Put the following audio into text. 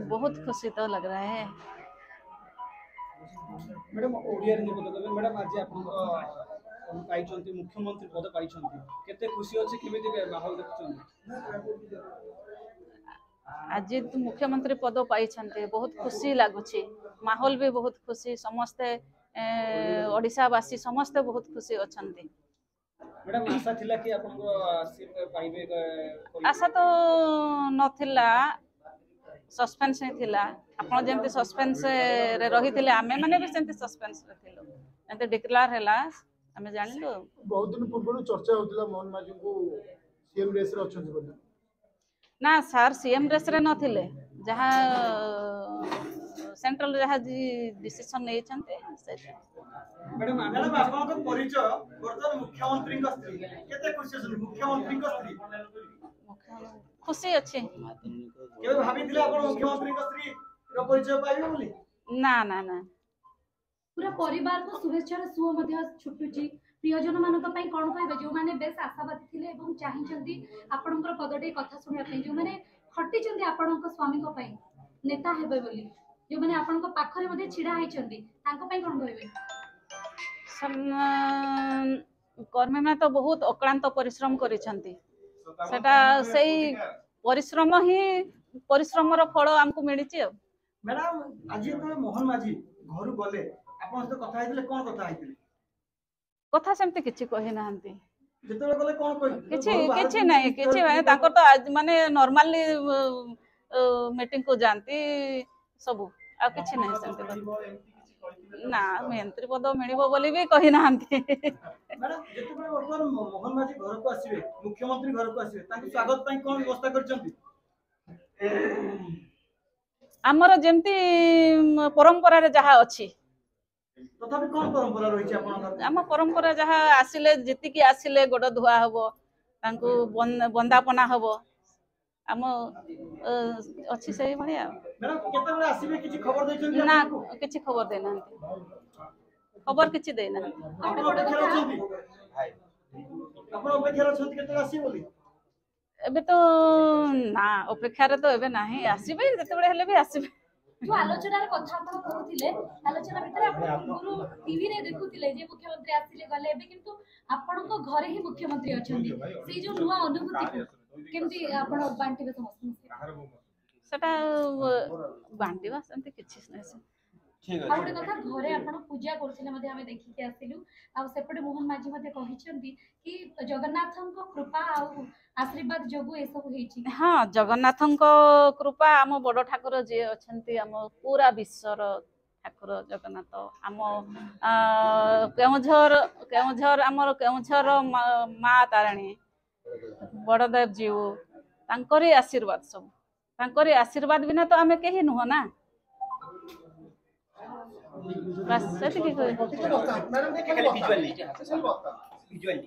बहुत खुशी तो लग रहा है। मैडम ओडिया रे पद मैडम आज आपन पाइछंती मुख्यमंत्री पद पाइछंती केते खुशी अछि केमिति माहौल देखछंती आज तो मुख्यमंत्री पद पाई बहुत खुशी लगुच माहौल भी बहुत खुशी समस्ते ओडिशावासी समस्ते बहुत खुशी अच्छा। मैडम आशा थिला कि आपन सीट पाइबे आशा तो नथिला सस्पेंस ही थिला आपण जेंति सस्पेंस रे रही आमे माने भी सेंति सस्पेंस रे थिलो एंते डिक्लेयर हैला आमे जानिलो। बहुत दिन पूर्व चर्चा होतिला मोहन माझी को सीएम रेस रे अछन बोली ना सर सीएम रेस रे नथिले जहा सेंट्रल जहा डिसीजन नै छनते से मैडम आपन को परिचय वर्तमान मुख्यमंत्री का स्त्री केते खुशी अछि मुख्यमंत्री का स्त्री खुशी अच्छे केबे भाबी दिले आपन मुख्यमंत्री का स्त्री रो परिचय पाइबे बोली ना ना ना पूरा परिवार को शुभेच्छार सुओ मध्य छुटुची प्रियजन मानक पई कोन कहबे जो माने बेस आशावादी थिले एवं चाहिचंती आपनकर पदटे कथा सुनिया पई जो माने खटी चंती आपनक स्वामी को पई नेता हेबे बोली जो माने आपनक पाखरे मध्ये छिडा हाइचंती तांको पई कोन कहबे कर्मी में तो बहुत अक्लांत परिश्रम करिसंती सेटा सेई परिश्रम ही परिश्रम रो फल हमको मिलिची। मैडम आज तो मोहन माझी घर गले आपन से कथा आइले कोन कथा आइले कथा सेमते किछि कहि नाहंती जेतले गले कोन कहि किछि नहीं किछि माने ताको तो आज माने नॉर्मली मीटिंग को जानती सब आ किछि नहीं सेमते ना मंत्री पद मिलिबो बोली भी कहि नाहंती। मैडम जेतले वर्तमान मोहन माझी घर को आसीबे मुख्यमंत्री घर को आसीबे ताकि स्वागत पई कोन व्यवस्था करचंती आमर जेमती परंपरा रे जहा अछि तथापि कोन परंपरा रही छै आपन आम परंपरा जहा आसिले जति की आसिले गोड़ धुआ हबो तांको बंदापना हबो आम अछि सही भलिया। मैडम केते बळे आसीबे किछि खबर दैछन ना किछि खबर देना खबर किछि देना आपन अपेक्षा रछंती आपन अपेक्षा रछंती केते आसी बोली एबे तो ना अपेक्षा रे तो एबे नाही आसीबे जते बळे हेले भी आसीबे जो आलोचना रे कथा आपण कहउथिले आलोचना भितर आपण गुरु टीवी रे देखुथिले जे मुख्यमंत्री आसिले गले एबे किंतु आपण को घरे ही मुख्यमंत्री अछंती से जो नुवा अनुभूति केमती आपण बांटीबे समस्त सेटा बांटीबा सेंते किछि नै से आ गोटे कथा घरे आपण पूजा करथिले मध्ये हमें देखि के आसिलु आ सेपटे मोहन माझी मध्ये कहिसंती कि जगन्नाथन को कृपा आ आशीर्वाद जोगु ए सब हेछि। हाँ जगन्नाथन को कृपा आम बड़ ठाकुर जे अछंती आम पूरा विश्वर ठाकुर जगन्नाथ आम केउझर आमर केउझर माँ तारिणी बड़देव जीव तांकरी आशीर्वाद सब तांकरी आशीर्वाद बिना तो आमे केही नुह ना बस सेति की मैडम देखिए विजुअल